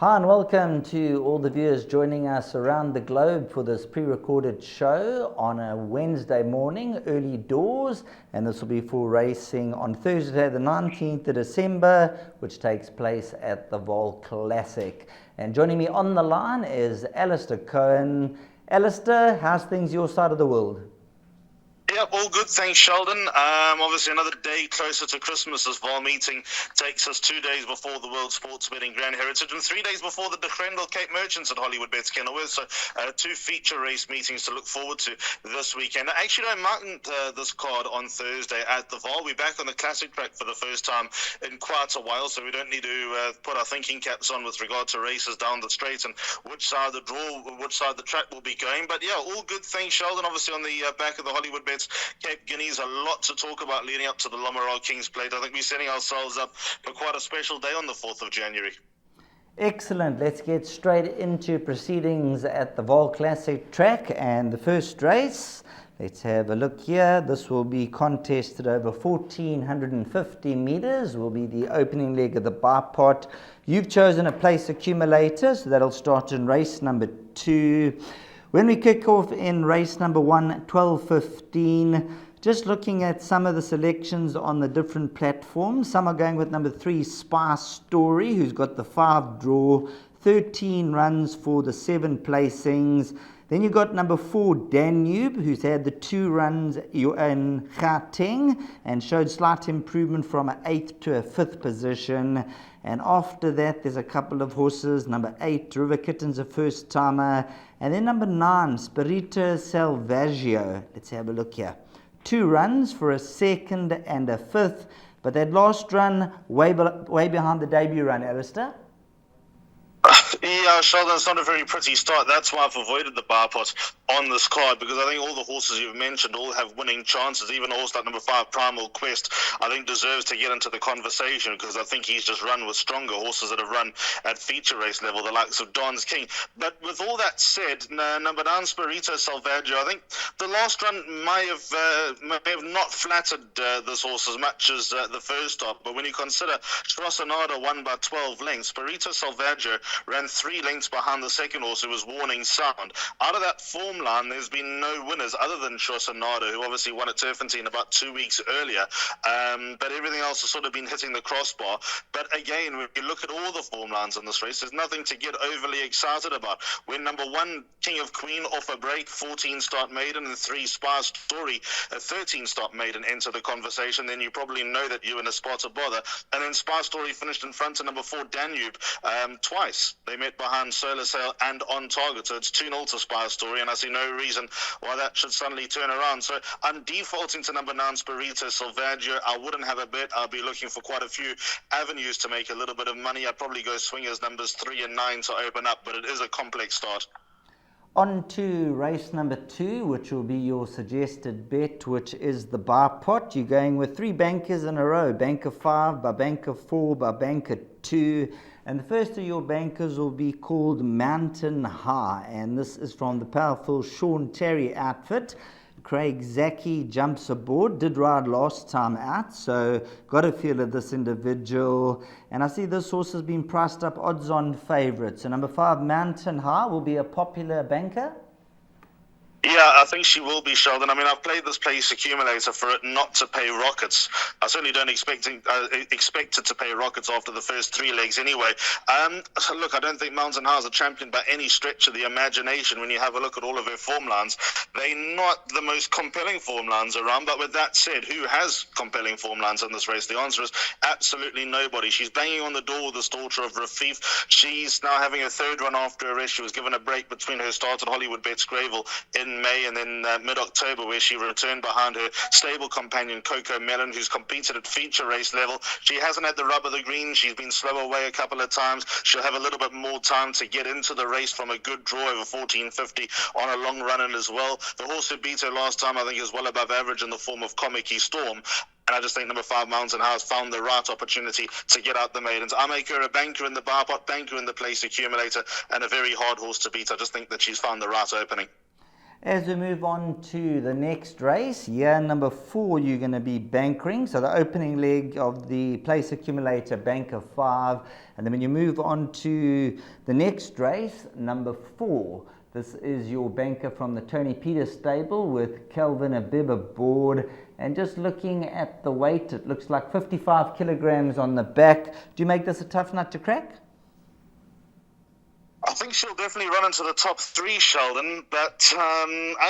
Hi and welcome to all the viewers joining us around the globe for this pre-recorded show on a Wednesday morning, early doors, and this will be for racing on Thursday the 19th of December, which takes place at the Vaal Classic. And joining me on the line is Alistair Cohen. Alistair, how's things your side of the world? Yeah, all good, thanks Sheldon. Obviously another day closer to Christmas. This Vaal meeting takes us 2 days before the World Sports Betting Grand Heritage and 3 days before the Durbanville Cape Merchants at Hollywoodbets Kenilworth. So two feature race meetings to look forward to this weekend. I actually don't mark this card on Thursday at the Vaal. We're back on the classic track for the first time in quite a while, so we don't need to put our thinking caps on with regard to races down the straight and which side the draw, which side the track will be going. But yeah, all good, thanks Sheldon. Obviously on the back of the Hollywoodbets Cape Guineas, a lot to talk about leading up to the Lommeraw Kings Plate. I think we're setting ourselves up for quite a special day on the 4th of January. Excellent. Let's get straight into proceedings at the Vaal Classic track. And the first race, let's have a look here. This will be contested over 1,450 meters, will be the opening leg of the bar pot. You've chosen a place accumulator, so that'll start in race number 2. When we kick off in race number 1, 12:15, just looking at some of the selections on the different platforms. Some are going with number 3, Spy Story, who's got the 5 draw, 13 runs for the 7 placings. Then you've got number 4, Danube, who's had the 2 runs in Gauteng and showed slight improvement from an 8th to a 5th position. And after that, there's a couple of horses. Number 8, River Kitten's a first-timer. And then number 9, Spirito Salvaggio. Let's have a look here. 2 runs for a 2nd and a 5th. But that last run, way behind the debut run, Alistair. Yeah, Sheldon, it's not a very pretty start. That's why I've avoided the bar pot on this card, because I think all the horses you've mentioned all have winning chances. Even a horse like number 5, Primal Quest, I think deserves to get into the conversation, because I think he's just run with stronger horses that have run at feature race level, the likes of Don's King. But with all that said, number 9, Spirito Salvaggio, I think the last run may have not flattered this horse as much as the first stop. But when you consider Trossanada won by 12 lengths, Spirito Salvaggio ran 3 lengths behind the second horse, who was Warning Sound. Out of that form line, there's been no winners other than Trossanada, who obviously won at Turfentine about 2 weeks earlier. But everything else has sort of been hitting the crossbar. But again, when you look at all the form lines in this race, there's nothing to get overly excited about. When number 1, King of Queen, off a break, 14-start maiden, and 3, Spy Story, a 13-start maiden, enter the conversation, then you probably know that you're in a spot of bother. And then Spy Story finished in front of number 4, Danube, twice. They met behind Solar Sail and On Target, so it's 2-0 to Spy Story, and I see no reason why that should suddenly turn around. So I'm defaulting to number 9, Spirito Salvaggio. I wouldn't have a bet. I'll be looking for quite a few avenues to make a little bit of money. I'd probably go swingers numbers 3 and 9 to open up, but it is a complex start. On to race number 2, which will be your suggested bet, which is the bar pot. You're going with 3 bankers in a row, banker 5 by banker 4 by banker 2. And the first of your bankers will be called Mountain High, and this is from the powerful Sean Terry outfit. Craig Zaki jumps aboard, did ride last time out, so got a feel of this individual. And I see this horse has been priced up odds-on favourite. So number 5, Mountain High, will be a popular banker. Yeah, I think she will be, Sheldon. I mean, I've played this place accumulator for it not to pay rockets. I certainly don't expect it to pay rockets after the first 3 legs anyway. So look, I don't think Mountain High is a champion by any stretch of the imagination when you have a look at all of her form lines. They're not the most compelling form lines around, but with that said, who has compelling form lines in this race? The answer is absolutely nobody. She's banging on the door with the daughter of Rafif. She's now having a 3rd run after a rest. She was given a break between her start at Hollywoodbets Greyville in May and then mid-October, where she returned behind her stable companion Coco Melon, who's competed at feature race level. She hasn't had the rub of the green. She's been slow away a couple of times. She'll have a little bit more time to get into the race from a good draw over 1450 on a long run in as well. The horse who beat her last time, I think, is well above average in the form of Comic Storm. And I just think number 5, Mountain High, has found the right opportunity to get out the maidens. I make her a banker in the bar pot, banker in the place accumulator, and a very hard horse to beat. I just think that she's found the right opening. As we move on to the next race, year number 4, you're going to be bankering. So the opening leg of the place accumulator, bank of 5. And then when you move on to the next race, number 4, this is your banker from the Tony Peters stable with Kelvin Abib aboard. And just looking at the weight, it looks like 55 kilograms on the back. Do you make this a tough nut to crack? I think she'll definitely run into the top 3, Sheldon, but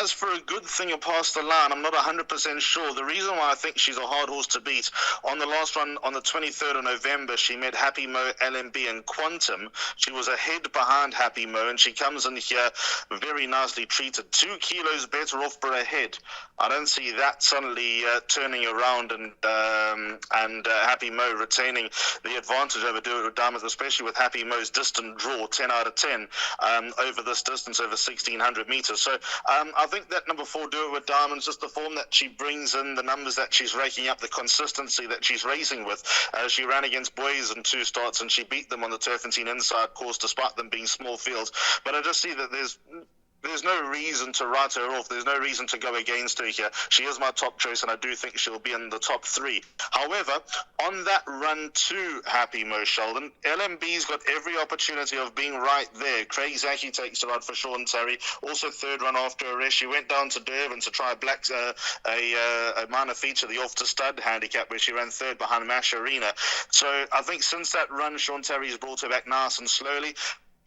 as for a good thing past the line, I'm not 100% sure. The reason why I think she's a hard horse to beat, on the last run on the 23rd of November, she met Happy Mo, LMB and Quantum. She was ahead behind Happy Mo, and she comes in here very nicely treated. 2 kilos better off per head. I don't see that suddenly turning around and Happy Mo retaining the advantage over Do It With Diamonds, especially with Happy Mo's distant draw, 10 out of 10 over this distance, over 1,600 meters. So I think that number 4, Do It With Diamonds, just the form that she brings in, the numbers that she's raking up, the consistency that she's racing with. She ran against boys in 2 starts and she beat them on the Turfentine inside course despite them being small fields. But I just see that there's no reason to write her off. There's no reason to go against her here. She is my top choice, and I do think she'll be in the top 3. However, on that run to Happy Mo, Sheldon, LMB's got every opportunity of being right there. Craig Zaki takes her out for Sean Terry. Also, 3rd run after a rest. She went down to Durban to try a minor feature, the off to stud handicap, where she ran 3rd behind Mash Arena. So I think since that run, Sean Terry's brought her back nice and slowly.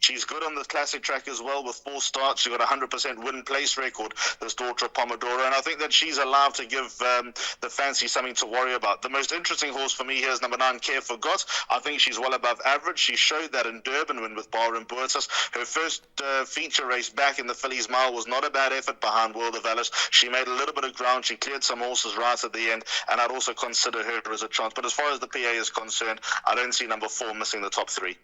She's good on the classic track as well with 4 starts. She's got a 100% win place record, this daughter of Pomodoro, and I think that she's allowed to give the fancy something to worry about. The most interesting horse for me here is number 9, Care Forgot. I think she's well above average. She showed that in Durban win with Bar and Boertas. Her first feature race back in the Fillies Mile was not a bad effort behind World of Alice. She made a little bit of ground. She cleared some horses right at the end, and I'd also consider her as a chance. But as far as the PA is concerned, I don't see number 4 missing the top 3.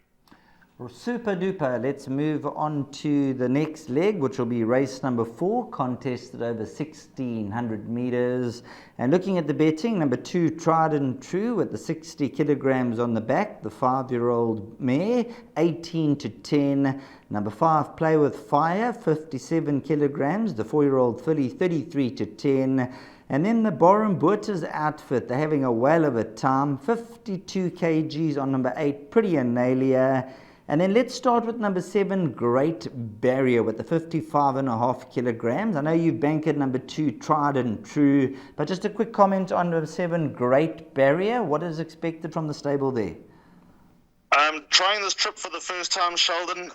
Super duper. Let's move on to the next leg, which will be race number 4, contested over 1,600 meters. And looking at the betting, number 2, Tried and True, with the 60 kilograms on the back, the 5-year-old mare, 18 to 10. Number 5, Play With Fire, 57 kilograms, the 4-year-old filly, 33 to 10. And then the Borum Boertas outfit, they're having a whale of a time, 52 kgs on number 8, Pretty Analia. And then let's start with number 7, Great Barrier, with the 55.5 kilograms. I know you've banked number 2, Tried and True, but just a quick comment on number 7, Great Barrier. What is expected from the stable there? Trying this trip for the first time, Sheldon.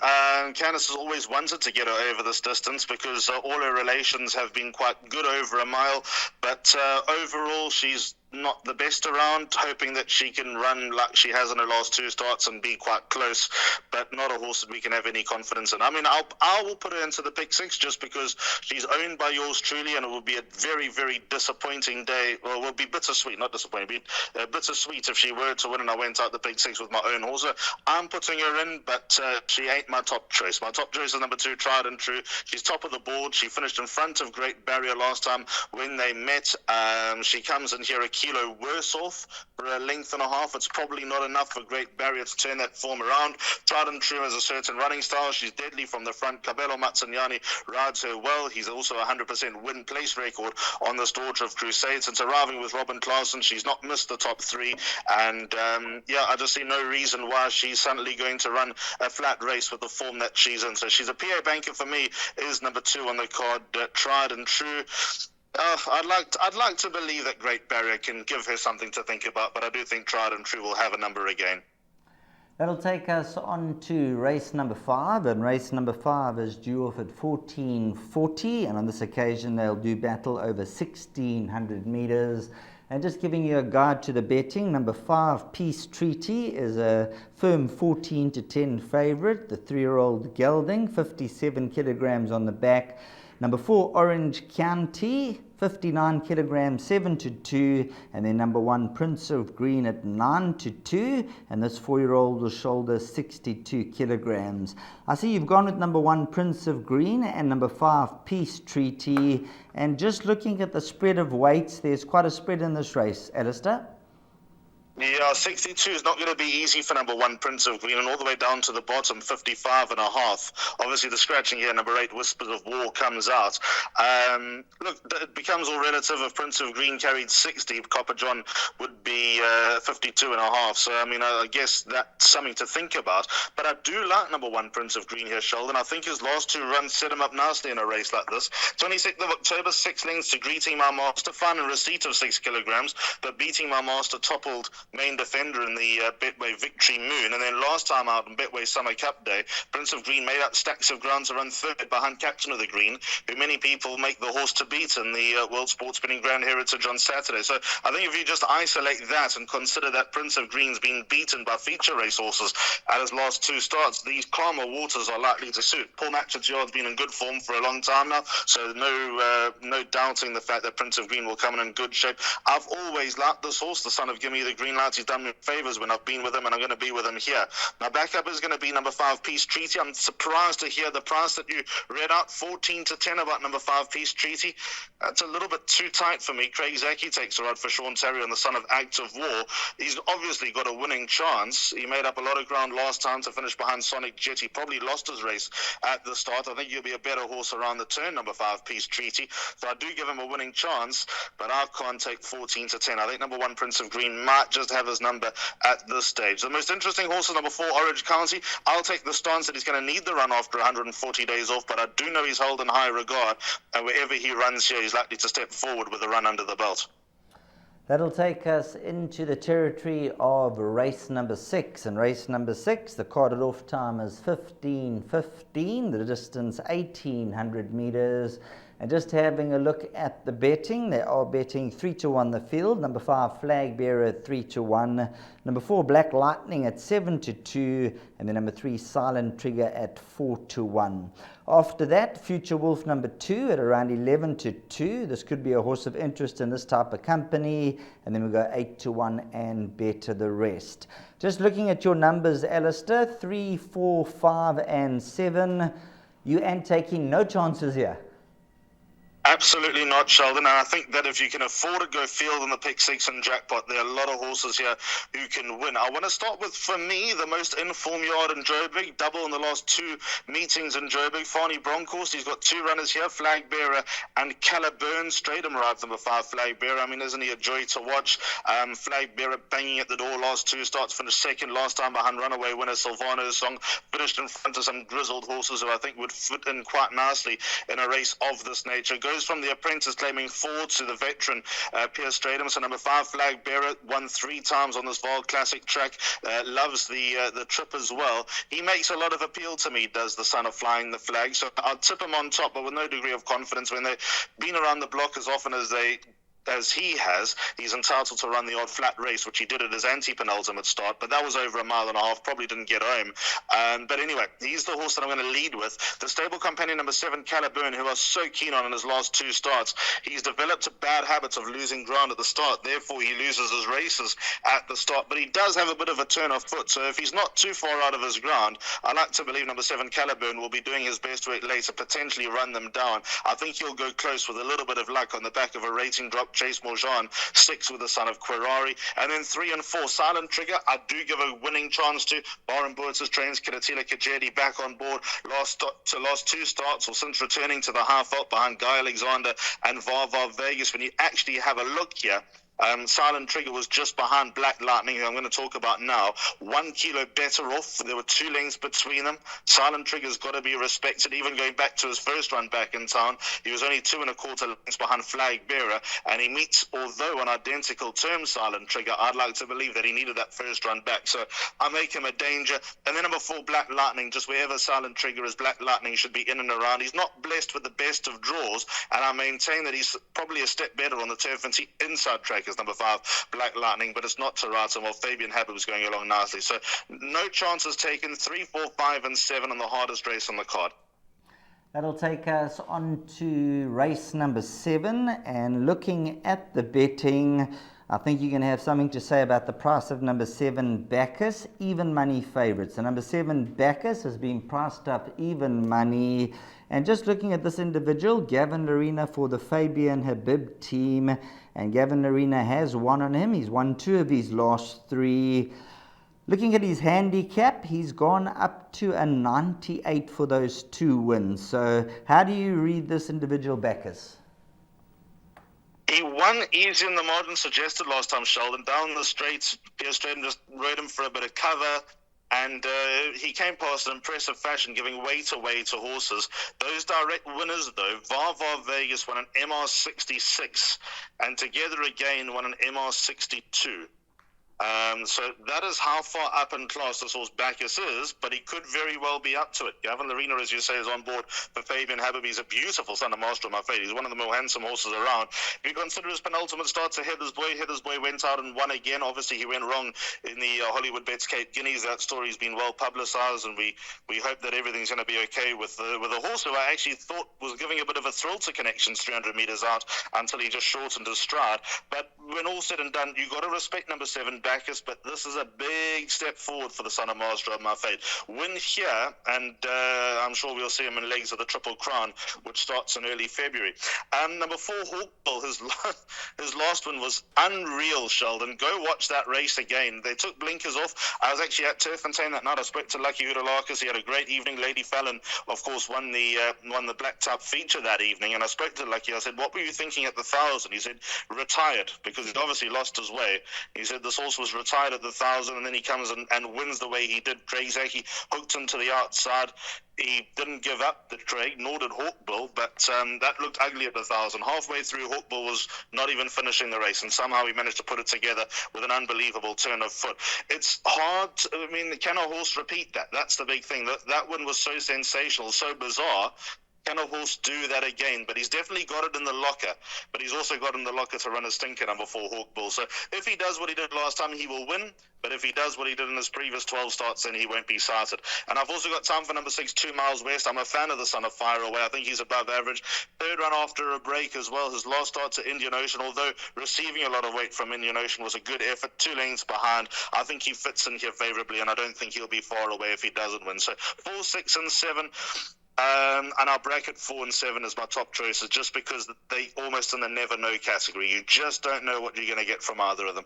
Candice has always wanted to get her over this distance because all her relations have been quite good over a mile. But overall, she's not the best around, hoping that she can run like she has in her last 2 starts and be quite close, but not a horse that we can have any confidence in. I mean, I will put her into the pick 6 just because she's owned by yours truly, and it will be a very, very disappointing day. Well, it will be bittersweet, not disappointing. It will be bittersweet if she were to win and I went out the pick 6 with my own horse. So I'm putting her in, but she ain't my top choice. My top choice is number 2, Tried and True. She's top of the board. She finished in front of Great Barrier last time when they met. She comes in here a kilo worse off for a length and a half. It's probably not enough for Great Barrier to turn that form around. Tried and True has a certain running style. She's deadly from the front. Cabello Matsanyani rides her well. He's also a 100% win place record on this daughter of Crusade. Since arriving with Robin Klaassen, she's not missed the top 3, and I just see no reason why she's suddenly going to run a flat race with the form that she's in. So she's a PA banker for me, is number 2 on the card, Tried and True. I'd like to believe that Great Barrier can give her something to think about, but I do think Tried and True will have a number again. That'll take us on to race number 5, and race number 5 is due off at 1440, and on this occasion they'll do battle over 1,600 meters. And just giving you a guide to the betting, number 5, Peace Treaty, is a firm 14 to 10 favourite. The 3-year-old Gelding, 57 kilograms on the back. Number 4, Orange County, 59 kilograms, 7 to 2. And then number 1, Prince of Green at 9 to 2. And this 4-year-old will shoulder 62 kilograms. I see you've gone with number 1, Prince of Green, and number 5, Peace Treaty. And just looking at the spread of weights, there's quite a spread in this race, Alistair. Yeah, 62 is not going to be easy for number 1, Prince of Green, and all the way down to the bottom, 55.5. Obviously, the scratching here, number 8, Whispers of War, comes out. Look, it becomes all relative. If Prince of Green carried 60, Copper John would be 52.5. So, I mean, I guess that's something to think about. But I do like number 1, Prince of Green here, Sheldon. I think his last 2 runs set him up nicely in a race like this. 26th of October, 6 lengths to Greeting My Master, fun and receipt of 6 kilograms, but Beating My Master toppled main defender in the Betway Victory Moon, and then last time out in Betway Summer Cup Day, Prince of Green made up stacks of ground to run third behind Captain of the Green, who many people make the horse to beat in the World Sports Spinning Grand Heritage on Saturday. So I think if you just isolate that and consider that Prince of Green's been beaten by feature race horses at his last 2 starts, these calmer waters are likely to suit. Paul Matchett's yard's been in good form for a long time now, so no doubting the fact that Prince of Green will come in good shape. I've always liked this horse, the son of Gimme the Green Light. He's done me favours when I've been with him, and I'm going to be with him here. My backup is going to be number 5, Peace Treaty. I'm surprised to hear the price that you read out, 14-10, about number 5, Peace Treaty. That's a little bit too tight for me. Craig Zaki takes a ride for Sean Terry on the son of Active War. He's obviously got a winning chance. He made up a lot of ground last time to finish behind Sonic Jet. He probably lost his race at the start. I think he'll be a better horse around the turn, number 5, Peace Treaty. So I do give him a winning chance, but I can't take 14-10. I think number 1, Prince of Green, might just have his number at this stage. The most interesting horse is number 4, Orange County. I'll take the stance that he's going to need the run after 140 days off, but I do know he's held in high regard, and wherever he runs here, he's likely to step forward with a run under the belt. That'll take us into the territory of race number 6. And race number 6, the carded off time is 15:15, the distance 1,800 meters. And just having a look at the betting, they are betting 3-1 the field. Number 5, Flag Bearer, 3-1. Number 4, Black Lightning at 7-2. And then number 3, Silent Trigger at 4-1. After that, Future Wolf number 2 at around 11-2. This could be a horse of interest in this type of company. And then we go 8-1 and bet the rest. Just looking at your numbers, Alistair, 3, 4, 5, and 7. You ain't taking no chances here. Absolutely not, Sheldon. And I think that if you can afford to go field in the pick 6 and jackpot, there are a lot of horses here who can win. I want to start with, for me, the most informed yard in Joburg, double in the last 2 meetings in Joburg. Farney Bronkhorst, he's got 2 runners here, Flag Bearer and Caliburn. Stratum arrived number 5, Flag Bearer. I mean, isn't he a joy to watch? Flag Bearer banging at the door last 2 starts, finished second last time behind runaway winner Silvano's Song, finished in front of some grizzled horses who I think would fit in quite nicely in a race of this nature. Goes from the apprentice claiming 4 to the veteran Pierre Stratum. So number 5, Flag Bearer, won 3 times on this Vaal Classic track, loves the trip as well. He makes a lot of appeal to me, does the son of Flying the Flag. So I'll tip him on top, but with no degree of confidence. When they've been around the block as often as he has, he's entitled to run the odd flat race, which he did at his anti-penultimate start, but that was over 1.5 miles, probably didn't get home. But anyway, he's the horse that I'm going to lead with. The stable companion number 7, Caliburn, who I was so keen on in his last 2 starts. He's developed a bad habit of losing ground at the start, therefore he loses his races at the start, but he does have a bit of a turn of foot, so if he's not too far out of his ground, I like to believe number 7, Caliburn, will be doing his best to later, potentially run them down. I think he'll go close with a little bit of luck on the back of a rating drop. Chase Morjan, 6 with the son of Quirari, and then 3 and 4, Silent Trigger, I do give a winning chance to. Baron Boertz's trains, Kiratila Kajedi back on board, last 2 starts, or since returning to the half up behind Guy Alexander and Vaal Vegas. When you actually have a look here, Silent Trigger was just behind Black Lightning, who I'm going to talk about now. 1 kilo better off. There were 2 lengths between them. Silent Trigger's got to be respected. Even going back to his first run back in town, he was only 2 1/4 lengths behind Flag Bearer, and he meets, although on identical terms, Silent Trigger. I'd like to believe that he needed that first run back, so I make him a danger. And then number 4, Black Lightning. Just wherever Silent Trigger is, Black Lightning should be in and around. He's not blessed with the best of draws, and I maintain that he's probably a step better on the turf and inside track is number 5, Black Lightning, but it's not to right him, while Fabian Habib was going along nicely. So no chances taken. 3, 4, 5, and 7 on the hardest race on the card. That'll take us on to race number 7, and looking at the betting, I think you're going to have something to say about the price of number 7 Bacchus, even money favourite. So number 7 Bacchus has been priced up even money. And just looking at this individual, Gavin Larena for the Fabian Habib team. And Gavin Larena has won on him. He's won 2 of his last 3. Looking at his handicap, he's gone up to a 98 for those 2 wins. So how do you read this individual Bacchus? He won easy in the margin suggested last time, Sheldon. Down the straights, Pierce Strayton just rode him for a bit of cover. And he came past in impressive fashion, giving weight away to horses. Those direct winners, though, Vaal Vegas won an MR66, and Together Again won an MR62. So that is how far up in class this horse Bacchus is, but he could very well be up to it. Gavin Larena, as you say, is on board for Fabian Habib. He's a beautiful son of Master of my fate. He's one of the more handsome horses around. If you consider his penultimate start to Heather's Boy went out and won again. Obviously, he went wrong in the Hollywoodbets Cape Guineas. That story's been well publicised, and we hope that everything's going to be okay with a horse who I actually thought was giving a bit of a thrill to Connections 300 metres out until he just shortened his stride. But when all said and done, you've got to respect number 7 Bacchus, but this is a big step forward for the son of Master of my fate. Win here, and I'm sure we'll see him in legs of the Triple Crown, which starts in early February. Number 4 Hawkbill, his last win was unreal, Sheldon. Go watch that race again. They took blinkers off. I was actually at Turffontein that night. I spoke to Lucky Hoodalakis. He had a great evening. Lady Fallon, of course, won the Black Type feature that evening, and I spoke to Lucky. I said, what were you thinking at the 1,000? He said, retired, because he'd obviously lost his way. He said this horse was retired at the 1,000, and then he comes and wins the way he did. Craig Zaki hooked him to the outside. He didn't give up the Craig, nor did Hawkbill, but that looked ugly at the 1,000. Halfway through, Hawkbill was not even finishing the race, and somehow he managed to put it together with an unbelievable turn of foot. It's hard. Can a horse repeat that? That's the big thing. That one was so sensational, so bizarre. Can a horse do that again? But he's definitely got it in the locker. But he's also got in the locker to run a stinker, number 4 Hawkbill. So if he does what he did last time, he will win. But if he does what he did in his previous 12 starts, then he won't be sighted. And I've also got time for number 6, 2 Miles West. I'm a fan of the son of Fire Away. I think he's above average. 3rd run after a break as well. His last start to Indian Ocean, although receiving a lot of weight from Indian Ocean, was a good effort. 2 lengths behind. I think he fits in here favourably, and I don't think he'll be far away if he doesn't win. So 4, 6, and 7. And I'll bracket 4 and 7 as my top choices, just because they almost in the never know category. You just don't know what you're going to get from either of them.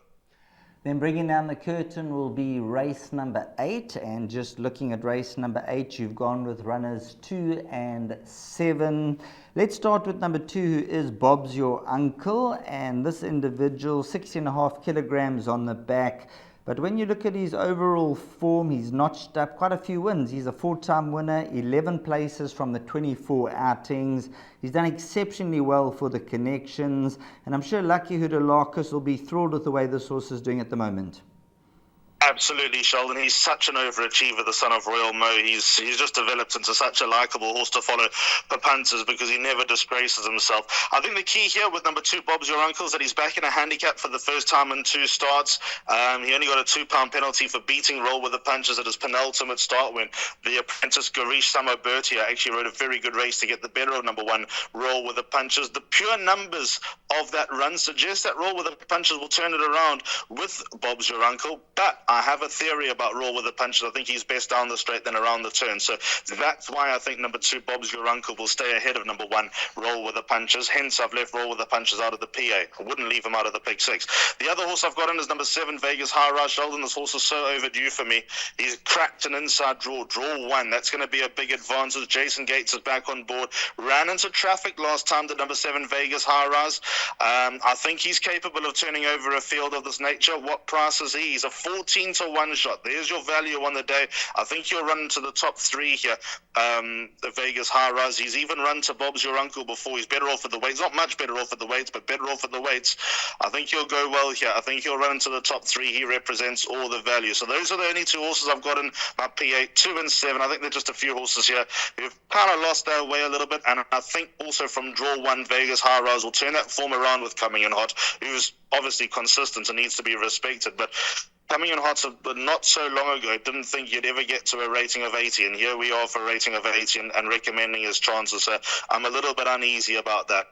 Then bringing down the curtain will be race number 8, and just looking at race number 8, you've gone with runners 2 and 7. Let's start with number 2, who is Bob's Your Uncle, and this individual, 60.5 kilograms on the back. But when you look at his overall form, he's notched up quite a few wins. He's a 4-time winner, 11 places from the 24 outings. He's done exceptionally well for the Connections, and I'm sure Lucky Hoodalakis will be thrilled with the way this horse is doing at the moment. Absolutely, Sheldon. He's such an overachiever, the son of Royal Mo. He's just developed into such a likeable horse to follow for punters because he never disgraces himself. I think the key here with number 2, Bob's Your Uncle, is that he's back in a handicap for the first time in 2 starts. He only got a £2 penalty for beating Roll with the Punches at his penultimate start when the apprentice Garish Samabertia actually rode a very good race to get the better of number 1, Roll with the Punches. The pure numbers of that run suggest that Roll with the Punches will turn it around with Bob's Your Uncle, but I have a theory about Roll with the Punches. I think he's best down the straight than around the turn. So that's why I think number 2, Bob's Your Uncle, will stay ahead of number 1, Roll with the Punches. Hence, I've left Roll with the Punches out of the PA. I wouldn't leave him out of the pick 6. The other horse I've got in is number 7, Vegas High Rise. Sheldon, this horse is so overdue for me. He's cracked an inside draw 1. That's going to be a big advantage. Jason Gates is back on board. Ran into traffic last time to number 7, Vegas High Rise. I think he's capable of turning over a field of this nature. What price is he? He's a 14-to-1 shot. There's your value on the day. I think he'll run into the top 3 here. The Vegas High Rise. He's even run to Bob's Your Uncle before. He's better off at the weights. Not much better off at the weights, but better off at the weights. I think he'll go well here. I think he'll run into the top 3. He represents all the value. So those are the only 2 horses I've got in my PA, 2 and 7. I think they're just a few horses here who've kind of lost their way a little bit. And I think also from draw 1, Vegas High Rise will turn that form around with Coming in Hot, who's obviously consistent and needs to be respected. But Coming in Hot, but not so long ago, didn't think you'd ever get to a rating of 80, and here we are for a rating of 80 and recommending his chances. So I'm a little bit uneasy about that.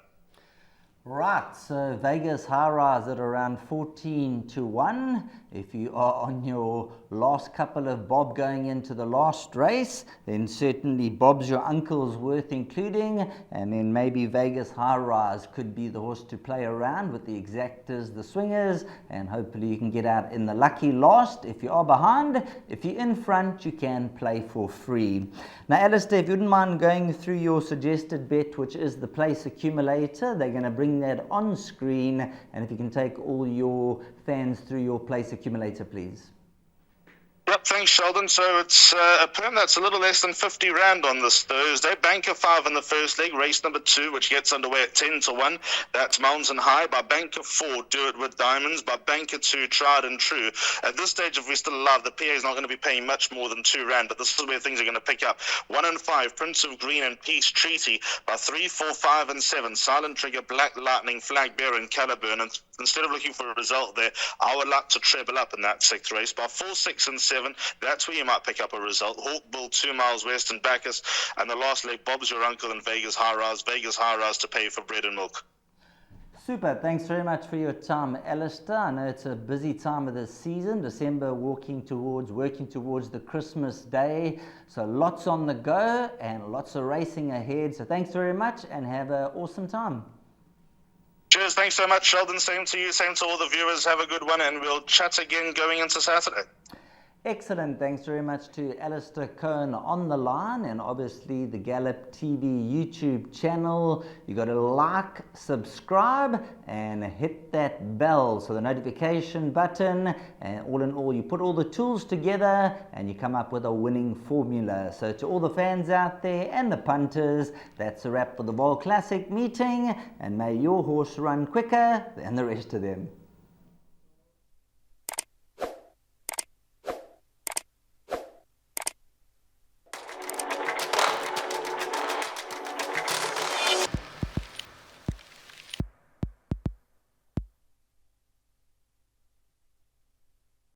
Right, so Vegas high rise at around 14-1. If you are on your last couple of bob going into the last race, then certainly Bob's your uncle's worth including, and then maybe Vegas high rise could be the horse to play around with the exactors, the swingers, and hopefully you can get out in the lucky last. If you are behind, if you're in front, you can play for free. Now, Alistair, if you wouldn't mind going through your suggested bet, which is the place accumulator, they're going to bring that on screen, and if you can take all your fans through your place accumulator, please. Yep, thanks, Sheldon. So it's a perm that's a little less than 50 rand on this Thursday. Banker 5 in the first leg, race number 2, which gets underway at 10-1. That's Mountain High. By Banker 4, Do It With Diamonds. By Banker 2, Tried and True. At this stage, if we still love, the PA is not going to be paying much more than 2 rand, but this is where things are going to pick up. 1 and 5, Prince of Green and Peace Treaty. By 3, 4, 5 and 7, Silent Trigger, Black Lightning, Flag Bearer and Caliburn. And instead of looking for a result there, I would like to treble up in that 6th race. By 4, 6 and 7, that's where you might pick up a result. Hawkbill, 2 miles west and Bacchus. And the last leg, Bob's Your Uncle and Vegas High Rise to pay for bread and milk. Super, thanks very much for your time, Alistair. I know it's a busy time of the season, December working towards the Christmas day. So lots on the go and lots of racing ahead. So thanks very much and have an awesome time. Cheers, thanks so much, Sheldon. Same to you, same to all the viewers. Have a good one, and we'll chat again going into Saturday. Excellent. Thanks very much to Alistair Cohen on the line, and obviously the Gallop TV YouTube channel. You got to like, subscribe, and hit that bell, so the notification button. And all in all, you put all the tools together and you come up with a winning formula. So to all the fans out there and the punters, that's a wrap for the Vaal Classic meeting, and may your horse run quicker than the rest of them.